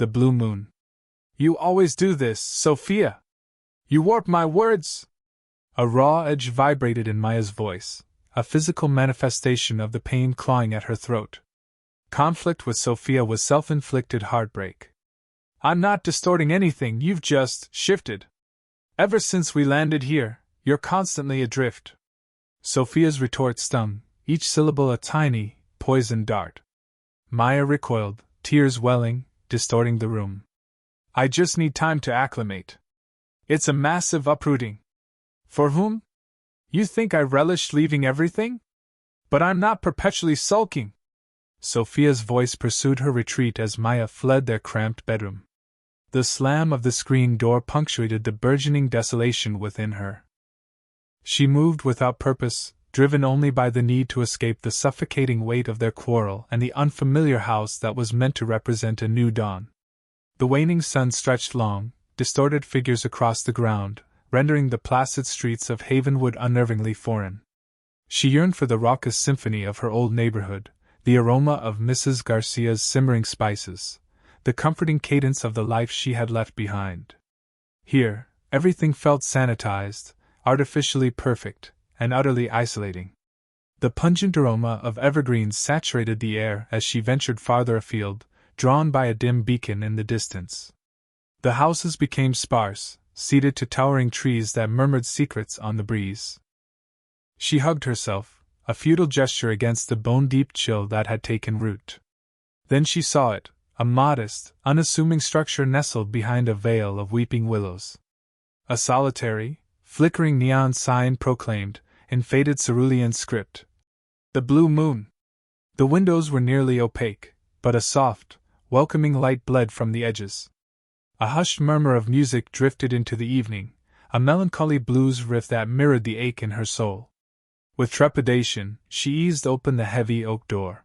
The blue moon. You always do this, Sophia. You warp my words. A raw edge vibrated in Maya's voice, a physical manifestation of the pain clawing at her throat. Conflict with Sophia was self-inflicted heartbreak. I'm not distorting anything, you've just shifted. Ever since we landed here, you're constantly adrift. Sophia's retort stung, each syllable a tiny, poisoned dart. Maya recoiled, tears welling, distorting the room. I just need time to acclimate. It's a massive uprooting. For whom? You think I relished leaving everything? But I'm not perpetually sulking. Sophia's voice pursued her retreat as Maya fled their cramped bedroom. The slam of the screen door punctuated the burgeoning desolation within her. She moved without purpose, driven only by the need to escape the suffocating weight of their quarrel and the unfamiliar house that was meant to represent a new dawn. The waning sun stretched long, distorted figures across the ground, rendering the placid streets of Havenwood unnervingly foreign. She yearned for the raucous symphony of her old neighborhood, the aroma of Mrs. Garcia's simmering spices, the comforting cadence of the life she had left behind. Here, everything felt sanitized, artificially perfect, and utterly isolating. The pungent aroma of evergreens saturated the air as she ventured farther afield, drawn by a dim beacon in the distance. The houses became sparse, seated to towering trees that murmured secrets on the breeze. She hugged herself, a futile gesture against the bone-deep chill that had taken root. Then she saw it, a modest, unassuming structure nestled behind a veil of weeping willows. A solitary, flickering neon sign proclaimed, in faded cerulean script, "The Blue Moon." The windows were nearly opaque, but a soft, welcoming light bled from the edges. A hushed murmur of music drifted into the evening, a melancholy blues riff that mirrored the ache in her soul. With trepidation, she eased open the heavy oak door.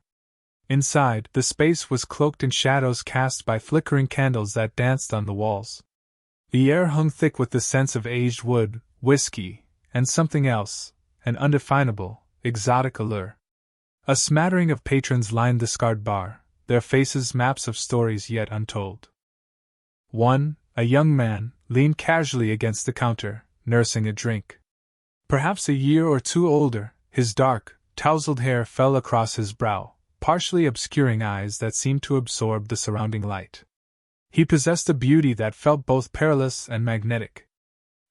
Inside, the space was cloaked in shadows cast by flickering candles that danced on the walls. The air hung thick with the scents of aged wood, whiskey, and something else, an undefinable, exotic allure. A smattering of patrons lined the scarred bar, their faces maps of stories yet untold. One, a young man, leaned casually against the counter, nursing a drink. Perhaps a year or two older, his dark, tousled hair fell across his brow, partially obscuring eyes that seemed to absorb the surrounding light. He possessed a beauty that felt both perilous and magnetic.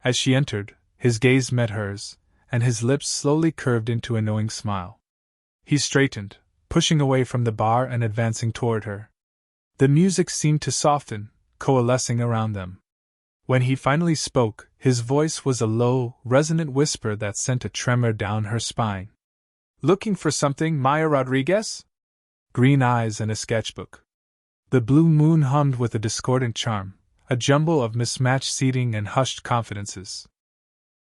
As she entered, his gaze met hers, and his lips slowly curved into a knowing smile. He straightened, pushing away from the bar and advancing toward her. The music seemed to soften, coalescing around them. When he finally spoke, his voice was a low, resonant whisper that sent a tremor down her spine. "Looking for something, Maya Rodriguez?" Green eyes and a sketchbook. The Blue Moon hummed with a discordant charm, a jumble of mismatched seating and hushed confidences.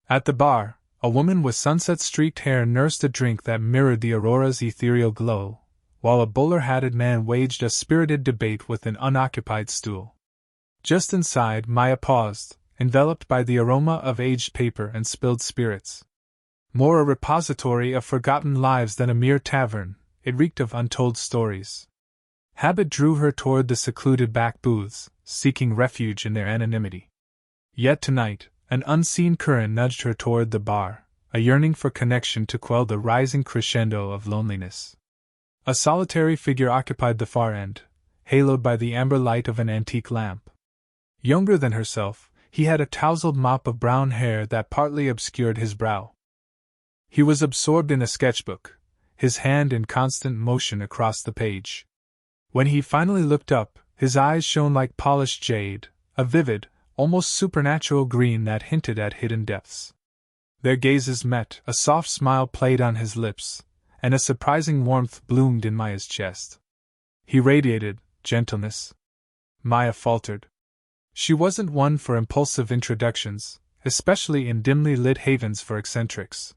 At the bar, a woman with sunset-streaked hair nursed a drink that mirrored the aurora's ethereal glow, while a bowler-hatted man waged a spirited debate with an unoccupied stool. Just inside, Maya paused, enveloped by the aroma of aged paper and spilled spirits. More a repository of forgotten lives than a mere tavern, it reeked of untold stories. Habit drew her toward the secluded back booths, seeking refuge in their anonymity. Yet tonight, an unseen current nudged her toward the bar, a yearning for connection to quell the rising crescendo of loneliness. A solitary figure occupied the far end, haloed by the amber light of an antique lamp. Younger than herself, he had a tousled mop of brown hair that partly obscured his brow. He was absorbed in a sketchbook, his hand in constant motion across the page. When he finally looked up, his eyes shone like polished jade, a vivid, almost supernatural green that hinted at hidden depths. Their gazes met, a soft smile played on his lips, and a surprising warmth bloomed in Maya's chest. He radiated gentleness. Maya faltered. She wasn't one for impulsive introductions, especially in dimly lit havens for eccentrics.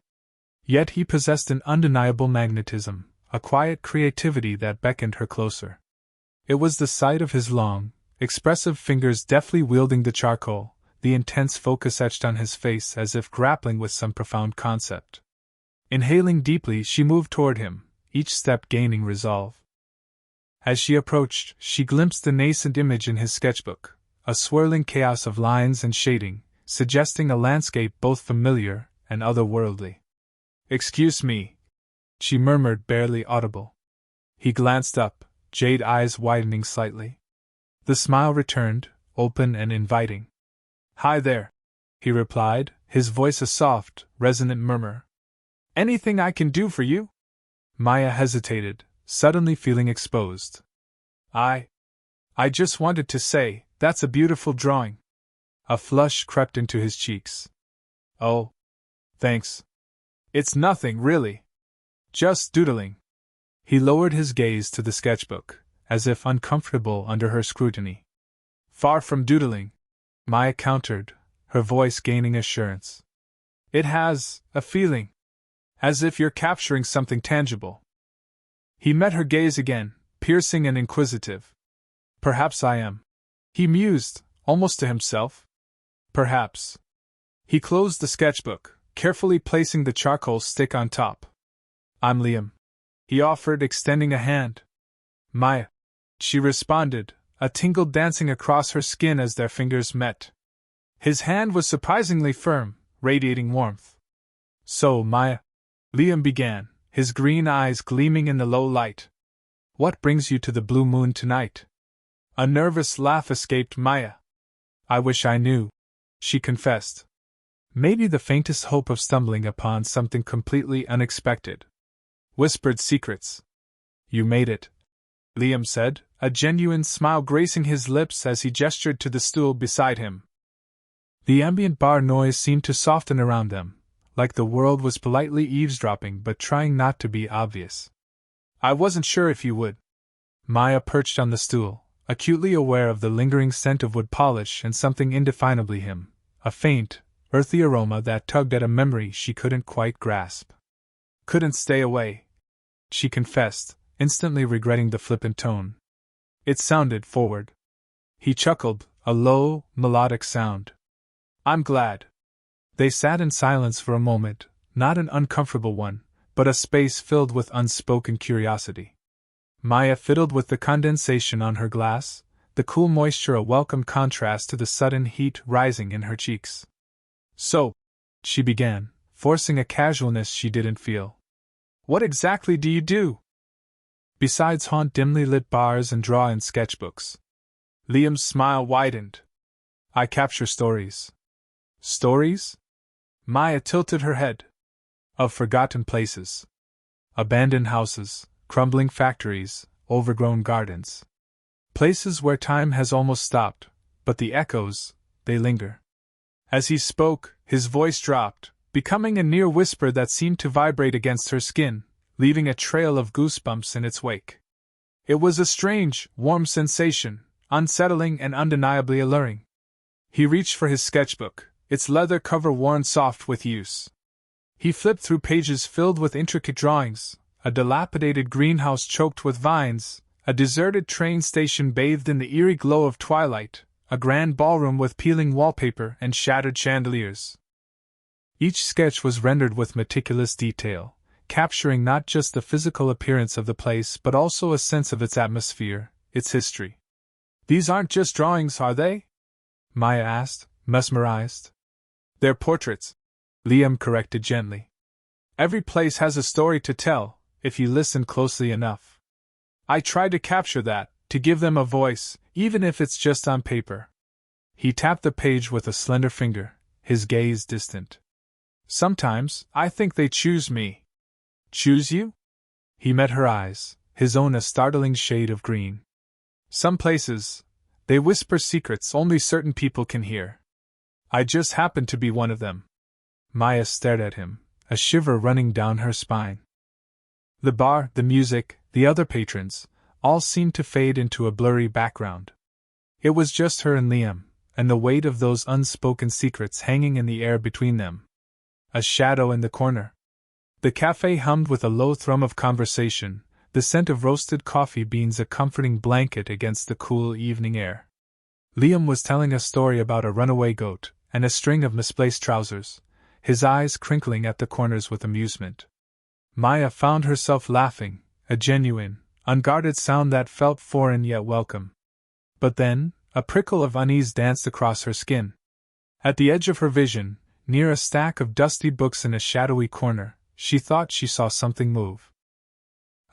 Yet he possessed an undeniable magnetism, a quiet creativity that beckoned her closer. It was the sight of his long, expressive fingers deftly wielding the charcoal, the intense focus etched on his face as if grappling with some profound concept. Inhaling deeply, she moved toward him, each step gaining resolve. As she approached, she glimpsed the nascent image in his sketchbook, a swirling chaos of lines and shading, suggesting a landscape both familiar and otherworldly. "Excuse me," she murmured, barely audible. He glanced up, jade eyes widening slightly. The smile returned, open and inviting. "Hi there," he replied, his voice a soft, resonant murmur. "Anything I can do for you?" Maya hesitated, suddenly feeling exposed. I just wanted to say, that's a beautiful drawing." A flush crept into his cheeks. "Oh, thanks. It's nothing, really. Just doodling." He lowered his gaze to the sketchbook, as if uncomfortable under her scrutiny. "Far from doodling," Maya countered, her voice gaining assurance. "It has a feeling. As if you're capturing something tangible." He met her gaze again, piercing and inquisitive. "Perhaps I am," he mused, almost to himself. "Perhaps." He closed the sketchbook, carefully placing the charcoal stick on top. "I'm Liam," he offered, extending a hand. "Maya," she responded, a tingle dancing across her skin as their fingers met. His hand was surprisingly firm, radiating warmth. "So, Maya," Liam began, his green eyes gleaming in the low light. "What brings you to the Blue Moon tonight?" A nervous laugh escaped Maya. "I wish I knew," she confessed. Maybe the faintest hope of stumbling upon something completely unexpected. Whispered secrets. "You made it," Liam said, a genuine smile gracing his lips as he gestured to the stool beside him. The ambient bar noise seemed to soften around them, like the world was politely eavesdropping but trying not to be obvious. "I wasn't sure if you would." Maya perched on the stool, acutely aware of the lingering scent of wood polish and something indefinably him, a faint, earthy aroma that tugged at a memory she couldn't quite grasp. "Couldn't stay away," she confessed, instantly regretting the flippant tone. It sounded forward. He chuckled, a low, melodic sound. "I'm glad." They sat in silence for a moment, not an uncomfortable one, but a space filled with unspoken curiosity. Maya fiddled with the condensation on her glass, the cool moisture a welcome contrast to the sudden heat rising in her cheeks. "So," she began, forcing a casualness she didn't feel. "What exactly do you do?" "Besides haunt dimly lit bars and draw in sketchbooks." Liam's smile widened. "I capture stories." "Stories?" Maya tilted her head. "Of forgotten places. Abandoned houses, crumbling factories, overgrown gardens. Places where time has almost stopped, but the echoes, they linger." As he spoke, his voice dropped, becoming a near whisper that seemed to vibrate against her skin, leaving a trail of goosebumps in its wake. It was a strange, warm sensation, unsettling and undeniably alluring. He reached for his sketchbook, its leather cover worn soft with use. He flipped through pages filled with intricate drawings, a dilapidated greenhouse choked with vines, a deserted train station bathed in the eerie glow of twilight, a grand ballroom with peeling wallpaper and shattered chandeliers. Each sketch was rendered with meticulous detail, capturing not just the physical appearance of the place but also a sense of its atmosphere, its history. "These aren't just drawings, are they?" Maya asked, mesmerized. "They're portraits," Liam corrected gently. "Every place has a story to tell, if you listen closely enough. I try to capture that, to give them a voice, even if it's just on paper." He tapped the page with a slender finger, his gaze distant. "Sometimes, I think they choose me." "Choose you?" He met her eyes, his own a startling shade of green. "Some places, they whisper secrets only certain people can hear. I just happen to be one of them." Maya stared at him, a shiver running down her spine. The bar, the music, the other patrons, all seemed to fade into a blurry background. It was just her and Liam, and the weight of those unspoken secrets hanging in the air between them. A shadow in the corner. The cafe hummed with a low thrum of conversation, the scent of roasted coffee beans a comforting blanket against the cool evening air. Liam was telling a story about a runaway goat and a string of misplaced trousers, his eyes crinkling at the corners with amusement. Maya found herself laughing, a genuine, unguarded sound that felt foreign yet welcome. But then, a prickle of unease danced across her skin. At the edge of her vision, near a stack of dusty books in a shadowy corner, she thought she saw something move.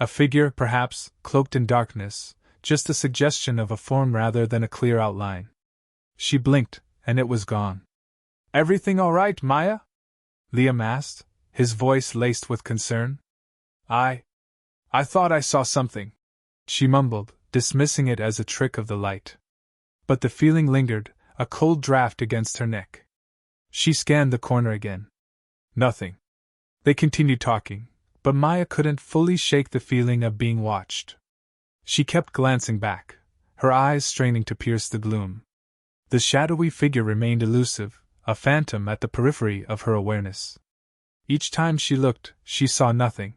A figure, perhaps, cloaked in darkness, just a suggestion of a form rather than a clear outline. She blinked, and it was gone. "Everything all right, Maya?" Liam asked, his voice laced with concern. I thought I saw something," she mumbled, dismissing it as a trick of the light. But the feeling lingered, a cold draft against her neck. She scanned the corner again. Nothing. They continued talking, but Maya couldn't fully shake the feeling of being watched. She kept glancing back, her eyes straining to pierce the gloom. The shadowy figure remained elusive, a phantom at the periphery of her awareness. Each time she looked, she saw nothing.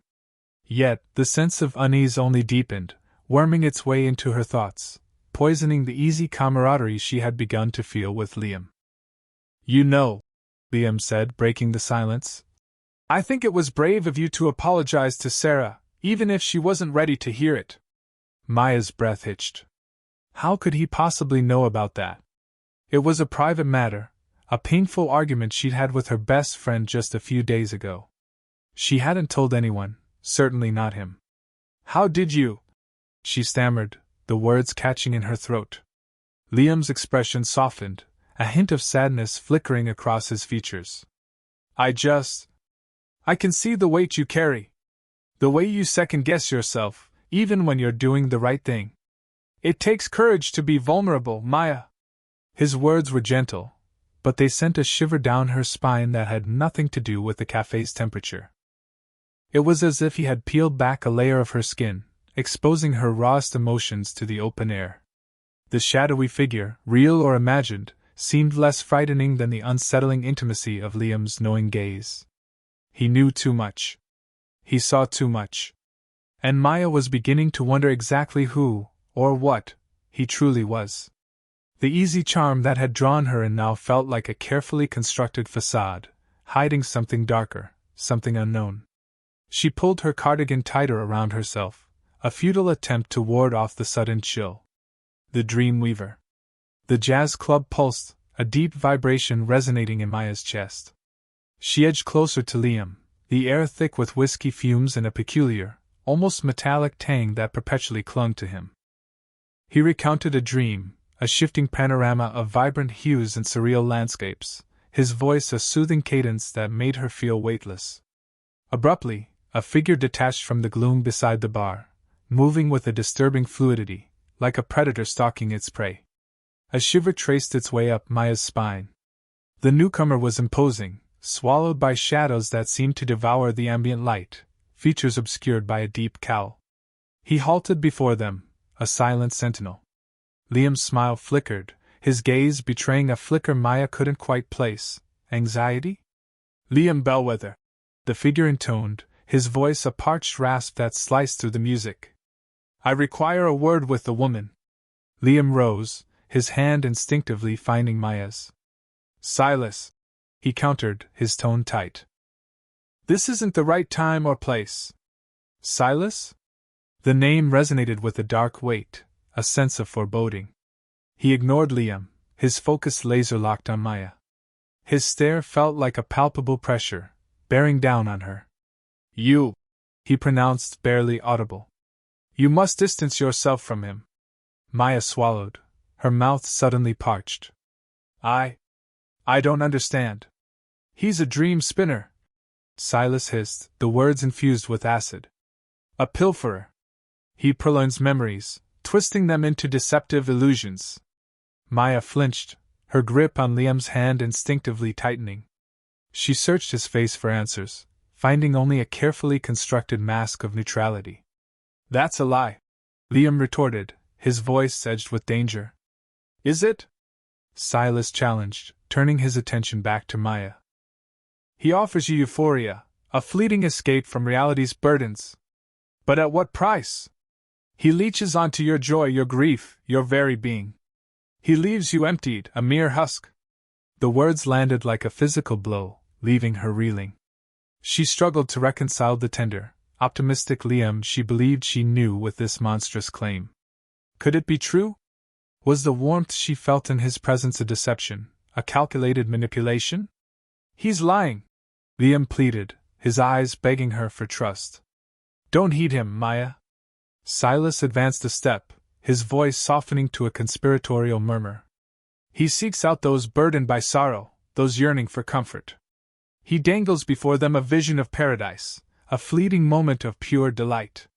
Yet, the sense of unease only deepened, worming its way into her thoughts, poisoning the easy camaraderie she had begun to feel with Liam. "You know," Liam said, breaking the silence, "I think it was brave of you to apologize to Sarah, even if she wasn't ready to hear it." Maya's breath hitched. How could he possibly know about that? It was a private matter, a painful argument she'd had with her best friend just a few days ago. She hadn't told anyone, certainly not him. "How did you?" she stammered, the words catching in her throat. Liam's expression softened, a hint of sadness flickering across his features. I can see the weight you carry. The way you second-guess yourself, even when you're doing the right thing. It takes courage to be vulnerable, Maya." His words were gentle, but they sent a shiver down her spine that had nothing to do with the cafe's temperature. It was as if he had peeled back a layer of her skin, exposing her rawest emotions to the open air. The shadowy figure, real or imagined, seemed less frightening than the unsettling intimacy of Liam's knowing gaze. He knew too much. He saw too much. And Maya was beginning to wonder exactly who, or what, he truly was. The easy charm that had drawn her in now felt like a carefully constructed facade, hiding something darker, something unknown. She pulled her cardigan tighter around herself, a futile attempt to ward off the sudden chill. The dream weaver. The jazz club pulsed, a deep vibration resonating in Maya's chest. She edged closer to Liam, the air thick with whiskey fumes and a peculiar, almost metallic tang that perpetually clung to him. He recounted a dream, a shifting panorama of vibrant hues and surreal landscapes, his voice a soothing cadence that made her feel weightless. Abruptly, a figure detached from the gloom beside the bar, moving with a disturbing fluidity, like a predator stalking its prey. A shiver traced its way up Maya's spine. The newcomer was imposing, swallowed by shadows that seemed to devour the ambient light, features obscured by a deep cowl. He halted before them, a silent sentinel. Liam's smile flickered, his gaze betraying a flicker Maya couldn't quite place. Anxiety? "Liam Bellwether," the figure intoned, his voice a parched rasp that sliced through the music. "I require a word with the woman." Liam rose, his hand instinctively finding Maya's. "Silas," he countered, his tone tight. "This isn't the right time or place." "Silas?" The name resonated with a dark weight, a sense of foreboding. He ignored Liam, his focus laser-locked on Maya. His stare felt like a palpable pressure, bearing down on her. "You," he pronounced, barely audible. "You must distance yourself from him." Maya swallowed, her mouth suddenly parched. I don't understand." "He's a dream spinner," Silas hissed, the words infused with acid. "A pilferer. He purloins memories, twisting them into deceptive illusions." Maya flinched, her grip on Liam's hand instinctively tightening. She searched his face for answers, finding only a carefully constructed mask of neutrality. "That's a lie," Liam retorted, his voice edged with danger. "Is it?" Silas challenged, turning his attention back to Maya. "He offers you euphoria, a fleeting escape from reality's burdens. But at what price? He leeches onto your joy, your grief, your very being. He leaves you emptied, a mere husk." The words landed like a physical blow, leaving her reeling. She struggled to reconcile the tender, optimistic Liam she believed she knew with this monstrous claim. Could it be true? Was the warmth she felt in his presence a deception, a calculated manipulation? He's lying, Liam pleaded, his eyes begging her for trust. Don't heed him, Maya. Silas advanced a step, his voice softening to a conspiratorial murmur. He seeks out those burdened by sorrow, those yearning for comfort. He dangles before them a vision of paradise, a fleeting moment of pure delight.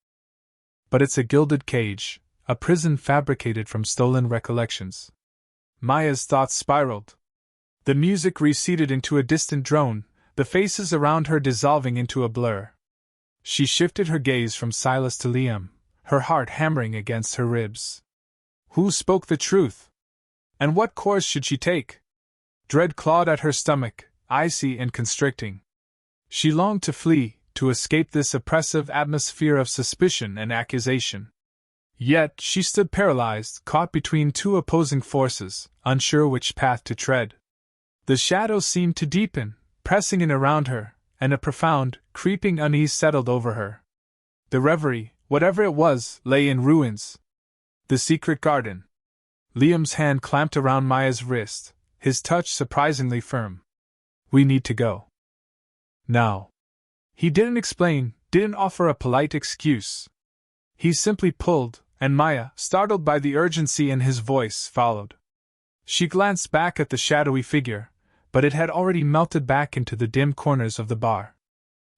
But it's a gilded cage, a prison fabricated from stolen recollections. Maya's thoughts spiraled. The music receded into a distant drone, the faces around her dissolving into a blur. She shifted her gaze from Silas to Liam, her heart hammering against her ribs. Who spoke the truth? And what course should she take? Dread clawed at her stomach, icy and constricting. She longed to flee, to escape this oppressive atmosphere of suspicion and accusation. Yet she stood paralyzed, caught between two opposing forces, unsure which path to tread. The shadows seemed to deepen, pressing in around her, and a profound, creeping unease settled over her. The reverie, whatever it was, lay in ruins. The secret garden. Liam's hand clamped around Maya's wrist, his touch surprisingly firm. We need to go. Now. He didn't explain, didn't offer a polite excuse. He simply pulled, and Maya, startled by the urgency in his voice, followed. She glanced back at the shadowy figure, but it had already melted back into the dim corners of the bar.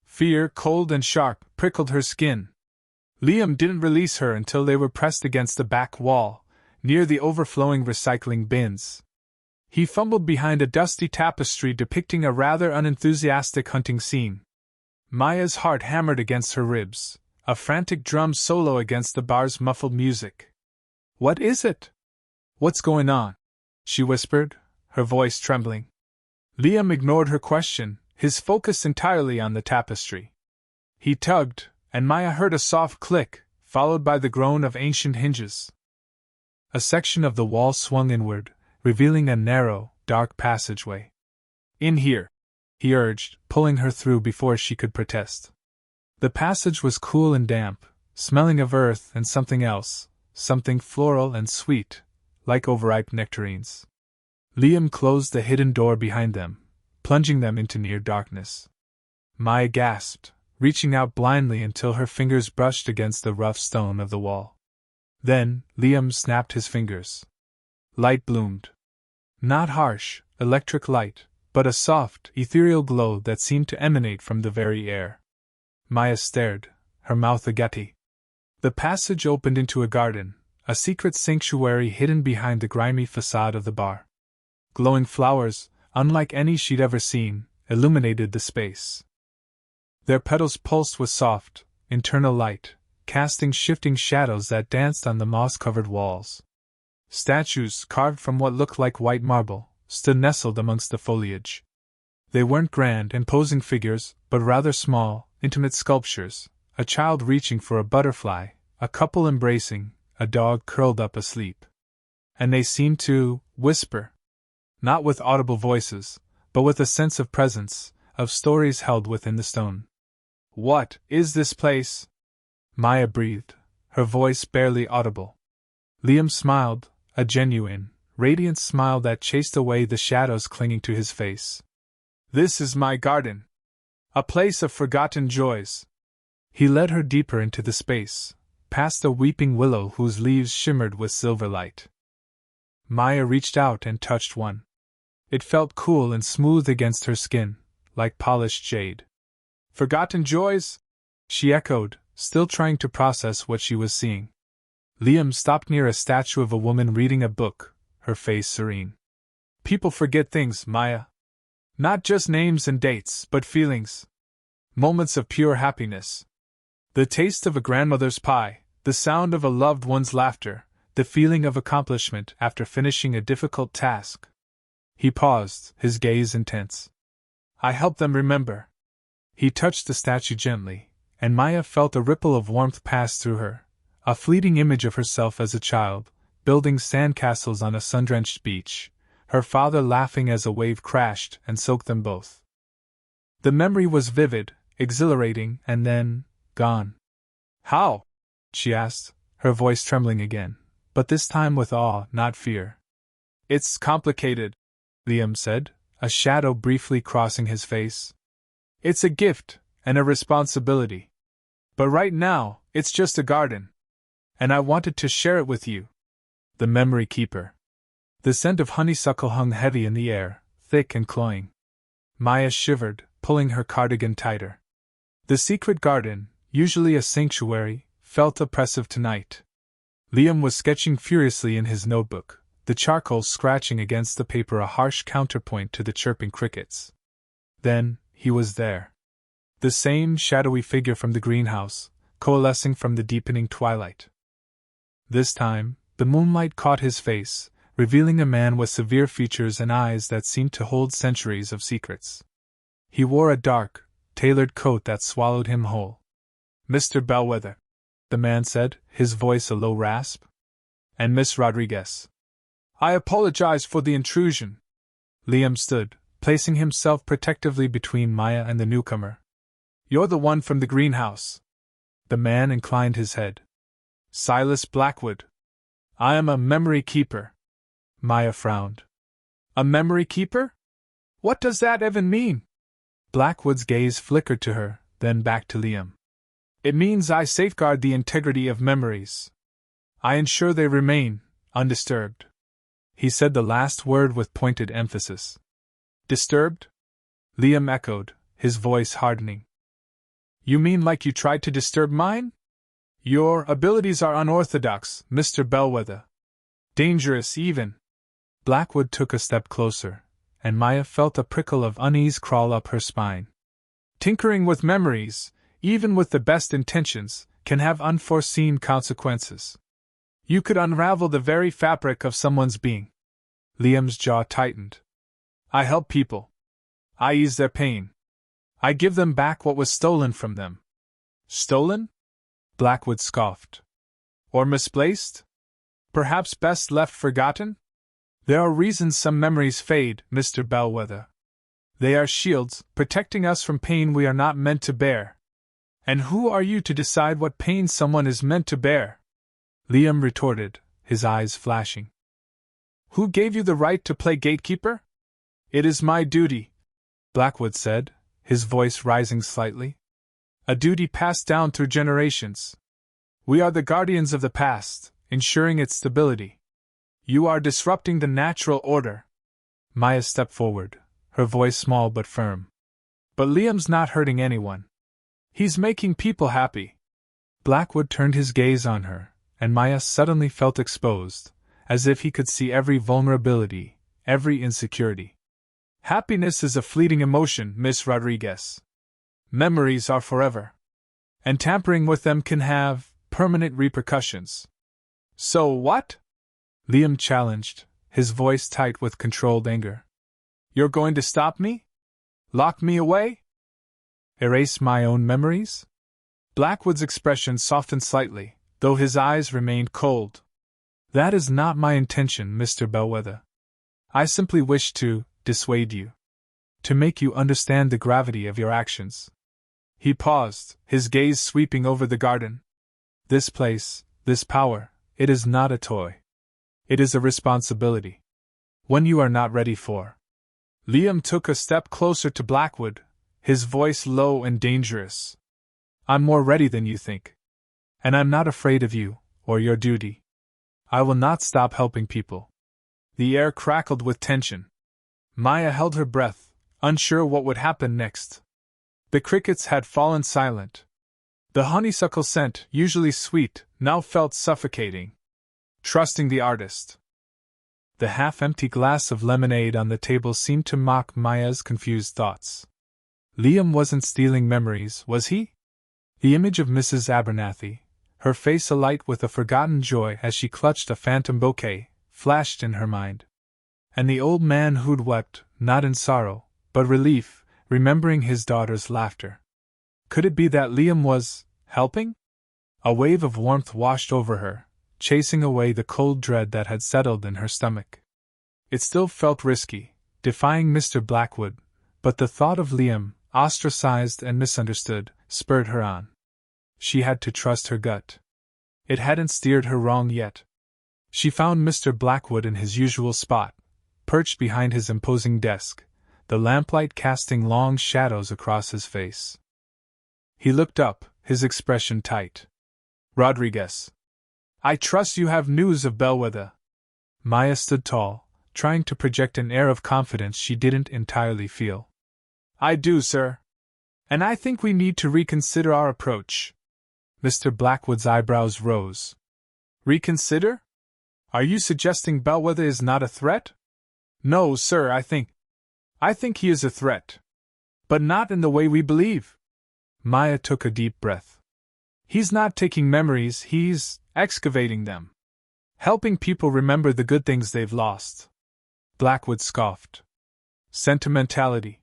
Fear, cold and sharp, prickled her skin. Liam didn't release her until they were pressed against the back wall, near the overflowing recycling bins. He fumbled behind a dusty tapestry depicting a rather unenthusiastic hunting scene. Maya's heart hammered against her ribs, a frantic drum solo against the bar's muffled music. What is it? What's going on? She whispered, her voice trembling. Liam ignored her question, his focus entirely on the tapestry. He tugged, and Maya heard a soft click, followed by the groan of ancient hinges. A section of the wall swung inward, revealing a narrow, dark passageway. In here, he urged, pulling her through before she could protest. The passage was cool and damp, smelling of earth and something else, something floral and sweet, like overripe nectarines. Liam closed the hidden door behind them, plunging them into near darkness. Maya gasped, reaching out blindly until her fingers brushed against the rough stone of the wall. Then, Liam snapped his fingers. Light bloomed. Not harsh, electric light, but a soft, ethereal glow that seemed to emanate from the very air. Maya stared, her mouth agape. The passage opened into a garden, a secret sanctuary hidden behind the grimy facade of the bar. Glowing flowers, unlike any she'd ever seen, illuminated the space. Their petals pulsed with soft, internal light, casting shifting shadows that danced on the moss-covered walls. Statues, carved from what looked like white marble, stood nestled amongst the foliage. They weren't grand, imposing figures, but rather small, intimate sculptures, a child reaching for a butterfly, a couple embracing, a dog curled up asleep. And they seemed to whisper. Not with audible voices, but with a sense of presence, of stories held within the stone. What is this place? Maya breathed, her voice barely audible. Liam smiled, a genuine, radiant smile that chased away the shadows clinging to his face. This is my garden. A place of forgotten joys. He led her deeper into the space, past a weeping willow whose leaves shimmered with silver light. Maya reached out and touched one. It felt cool and smooth against her skin, like polished jade. Forgotten joys? She echoed, still trying to process what she was seeing. Liam stopped near a statue of a woman reading a book, her face serene. People forget things, Maya. Not just names and dates, but feelings. Moments of pure happiness. The taste of a grandmother's pie, the sound of a loved one's laughter, the feeling of accomplishment after finishing a difficult task. He paused, his gaze intense. I help them remember. He touched the statue gently, and Maya felt a ripple of warmth pass through her, a fleeting image of herself as a child, building sandcastles on a sun-drenched beach, her father laughing as a wave crashed and soaked them both. The memory was vivid, exhilarating, and then, gone. How? She asked, her voice trembling again, but this time with awe, not fear. It's complicated, Liam said, a shadow briefly crossing his face. It's a gift, and a responsibility. But right now, it's just a garden. And I wanted to share it with you. The Memory Keeper. The scent of honeysuckle hung heavy in the air, thick and cloying. Maya shivered, pulling her cardigan tighter. The secret garden, usually a sanctuary, felt oppressive tonight. Liam was sketching furiously in his notebook, the charcoal scratching against the paper a harsh counterpoint to the chirping crickets. Then, he was there. The same shadowy figure from the greenhouse, coalescing from the deepening twilight. This time, the moonlight caught his face, revealing a man with severe features and eyes that seemed to hold centuries of secrets. He wore a dark, tailored coat that swallowed him whole. Mr. Bellwether, the man said, his voice a low rasp. And Miss Rodriguez. I apologize for the intrusion. Liam stood, placing himself protectively between Maya and the newcomer. You're the one from the greenhouse. The man inclined his head. Silas Blackwood. I am a memory keeper. Maya frowned. A memory keeper? What does that even mean? Blackwood's gaze flickered to her, then back to Liam. It means I safeguard the integrity of memories. I ensure they remain undisturbed. He said the last word with pointed emphasis. Disturbed? Liam echoed, his voice hardening. You mean like you tried to disturb mine? Your abilities are unorthodox, Mr. Bellwether. Dangerous, even. Blackwood took a step closer, and Maya felt a prickle of unease crawl up her spine. Tinkering with memories, even with the best intentions, can have unforeseen consequences. You could unravel the very fabric of someone's being. Liam's jaw tightened. I help people. I ease their pain. I give them back what was stolen from them. Stolen? Blackwood scoffed. Or misplaced? Perhaps best left forgotten? There are reasons some memories fade, Mr. Bellwether. They are shields, protecting us from pain we are not meant to bear. And who are you to decide what pain someone is meant to bear? Liam retorted, his eyes flashing. Who gave you the right to play gatekeeper? It is my duty, Blackwood said, his voice rising slightly. A duty passed down through generations. We are the guardians of the past, ensuring its stability. You are disrupting the natural order. Maya stepped forward, her voice small but firm. But Liam's not hurting anyone. He's making people happy. Blackwood turned his gaze on her, and Maya suddenly felt exposed, as if he could see every vulnerability, every insecurity. Happiness is a fleeting emotion, Miss Rodriguez. Memories are forever. And tampering with them can have permanent repercussions. So what? Liam challenged, his voice tight with controlled anger. You're going to stop me? Lock me away? Erase my own memories? Blackwood's expression softened slightly, though his eyes remained cold. That is not my intention, Mr. Bellwether. I simply wish to dissuade you. To make you understand the gravity of your actions. He paused, his gaze sweeping over the garden. This place, this power, it is not a toy. It is a responsibility. One you are not ready for. Liam took a step closer to Blackwood, his voice low and dangerous. I'm more ready than you think. And I'm not afraid of you, or your duty. I will not stop helping people. The air crackled with tension. Maya held her breath, unsure what would happen next. The crickets had fallen silent. The honeysuckle scent, usually sweet, now felt suffocating. Trusting the artist. The half-empty glass of lemonade on the table seemed to mock Maya's confused thoughts. Liam wasn't stealing memories, was he? The image of Mrs. Abernathy, her face alight with a forgotten joy as she clutched a phantom bouquet, flashed in her mind. And the old man who'd wept, not in sorrow, but relief, remembering his daughter's laughter. Could it be that Liam was helping? A wave of warmth washed over her, chasing away the cold dread that had settled in her stomach. It still felt risky, defying Mr. Blackwood, but the thought of Liam, ostracized and misunderstood, spurred her on. She had to trust her gut. It hadn't steered her wrong yet. She found Mr. Blackwood in his usual spot, perched behind his imposing desk, the lamplight casting long shadows across his face. He looked up, his expression tight. "Rodriguez, I trust you have news of Bellwether." Maya stood tall, trying to project an air of confidence she didn't entirely feel. "I do, sir. And I think we need to reconsider our approach." Mr. Blackwood's eyebrows rose. "Reconsider? Are you suggesting Bellwether is not a threat?" "No, sir, I think he is a threat. But not in the way we believe." Maya took a deep breath. "He's not taking memories, he's excavating them. Helping people remember the good things they've lost." Blackwood scoffed. "Sentimentality.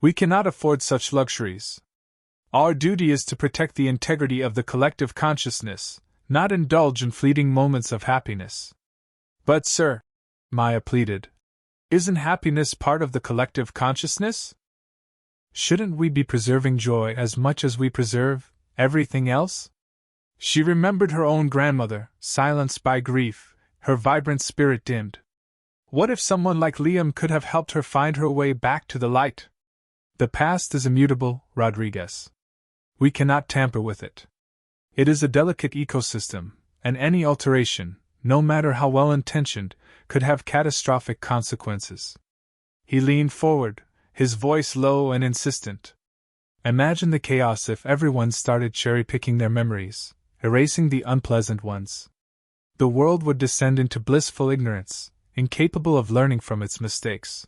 We cannot afford such luxuries. Our duty is to protect the integrity of the collective consciousness, not indulge in fleeting moments of happiness." "But, sir," Maya pleaded, "isn't happiness part of the collective consciousness? Shouldn't we be preserving joy as much as we preserve everything else?" She remembered her own grandmother, silenced by grief, her vibrant spirit dimmed. What if someone like Liam could have helped her find her way back to the light? "The past is immutable, Rodriguez. We cannot tamper with it. It is a delicate ecosystem, and any alteration, no matter how well-intentioned, could have catastrophic consequences." He leaned forward, his voice low and insistent. "Imagine the chaos if everyone started cherry-picking their memories, erasing the unpleasant ones. The world would descend into blissful ignorance, incapable of learning from its mistakes.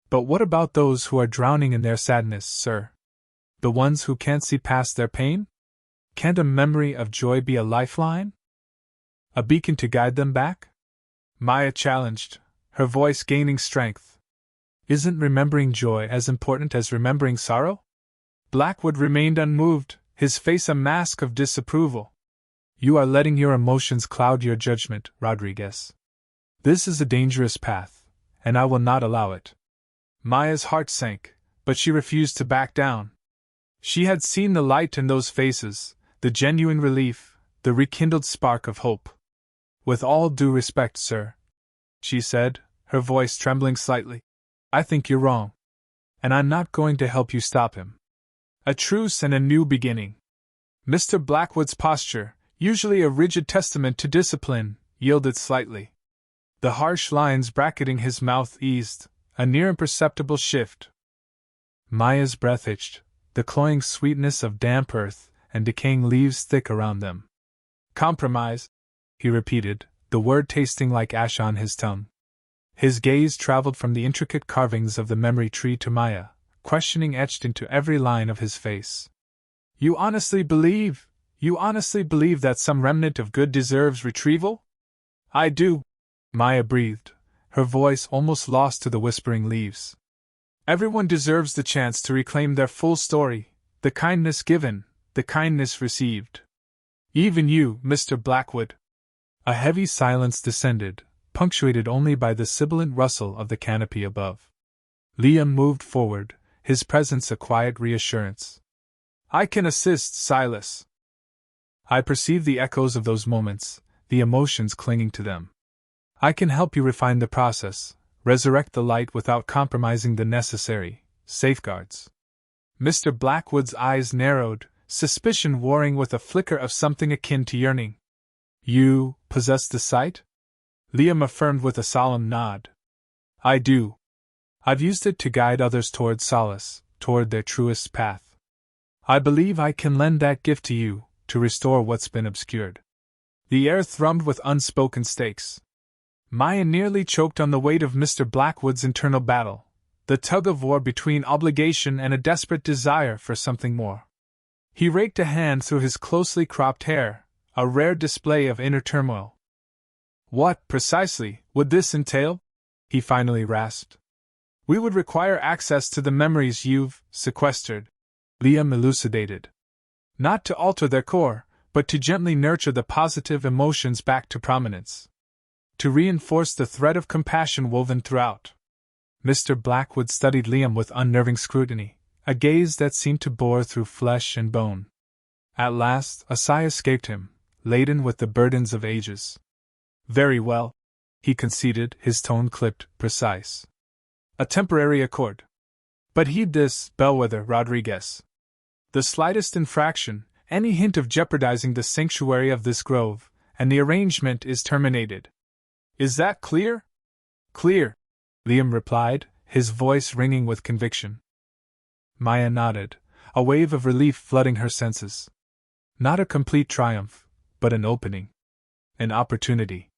But what about those who are drowning in their sadness, sir? The ones who can't see past their pain? Can't a memory of joy be a lifeline? A beacon to guide them back?" Maya challenged, her voice gaining strength. "Isn't remembering joy as important as remembering sorrow?" Blackwood remained unmoved, his face a mask of disapproval. "You are letting your emotions cloud your judgment, Rodriguez. This is a dangerous path, and I will not allow it." Maya's heart sank, but she refused to back down. She had seen the light in those faces, the genuine relief, the rekindled spark of hope. "With all due respect, sir," she said, her voice trembling slightly, "I think you're wrong. And I'm not going to help you stop him. A truce and a new beginning." Mr. Blackwood's posture, usually a rigid testament to discipline, yielded slightly. The harsh lines bracketing his mouth eased, a near imperceptible shift. Maya's breath itched, the cloying sweetness of damp earth and decaying leaves thick around them. "Compromise," he repeated, the word tasting like ash on his tongue. His gaze traveled from the intricate carvings of the memory tree to Maya, questioning etched into every line of his face. You honestly believe that some remnant of good deserves retrieval?" "I do," Maya breathed, her voice almost lost to the whispering leaves. "Everyone deserves the chance to reclaim their full story, the kindness given, the kindness received. Even you, Mr. Blackwood." A heavy silence descended, punctuated only by the sibilant rustle of the canopy above. Liam moved forward, his presence a quiet reassurance. "I can assist, Silas. I perceive the echoes of those moments, the emotions clinging to them. I can help you refine the process, resurrect the light without compromising the necessary safeguards." Mr. Blackwood's eyes narrowed, suspicion warring with a flicker of something akin to yearning. "You possess the sight?" Liam affirmed with a solemn nod. "I do. I've used it to guide others toward solace, toward their truest path. I believe I can lend that gift to you, to restore what's been obscured." The air thrummed with unspoken stakes. Maya nearly choked on the weight of Mr. Blackwood's internal battle, the tug-of-war between obligation and a desperate desire for something more. He raked a hand through his closely cropped hair, a rare display of inner turmoil. "What, precisely, would this entail?" he finally rasped. "We would require access to the memories you've sequestered," Liam elucidated. "Not to alter their core, but to gently nurture the positive emotions back to prominence. To reinforce the thread of compassion woven throughout." Mr. Blackwood studied Liam with unnerving scrutiny, a gaze that seemed to bore through flesh and bone. At last, a sigh escaped him, laden with the burdens of ages. Very well, he conceded, his tone clipped, precise. A temporary accord. But heed this, Bellwether Rodriguez. The slightest infraction, any hint of jeopardizing the sanctuary of this grove, and the arrangement is terminated. Is that clear? Clear, Liam replied, his voice ringing with conviction. Maya nodded, a wave of relief flooding her senses. Not a complete triumph, but an opening. An opportunity.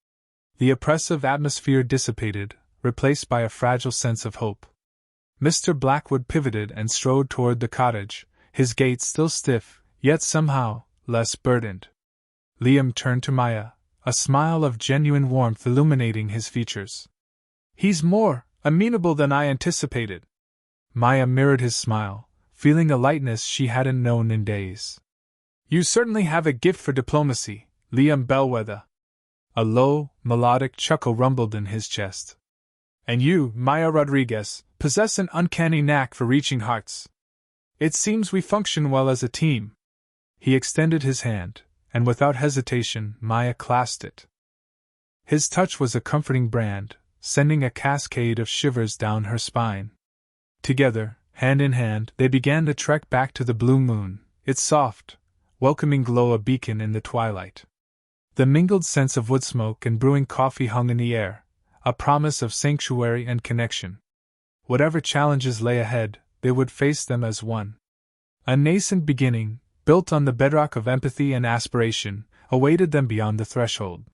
The oppressive atmosphere dissipated, replaced by a fragile sense of hope. Mr. Blackwood pivoted and strode toward the cottage, his gait still stiff, yet somehow less burdened. Liam turned to Maya, a smile of genuine warmth illuminating his features. He's more amenable than I anticipated. Maya mirrored his smile, feeling a lightness she hadn't known in days. You certainly have a gift for diplomacy, Liam Bellwether. A low, melodic chuckle rumbled in his chest. And you, Maya Rodriguez, possess an uncanny knack for reaching hearts. It seems we function well as a team. He extended his hand, and without hesitation, Maya clasped it. His touch was a comforting brand, sending a cascade of shivers down her spine. Together, hand in hand, they began the trek back to the blue moon, its soft, welcoming glow a beacon in the twilight. The mingled scents of wood smoke and brewing coffee hung in the air, a promise of sanctuary and connection. Whatever challenges lay ahead, they would face them as one. A nascent beginning, built on the bedrock of empathy and aspiration, awaited them beyond the threshold.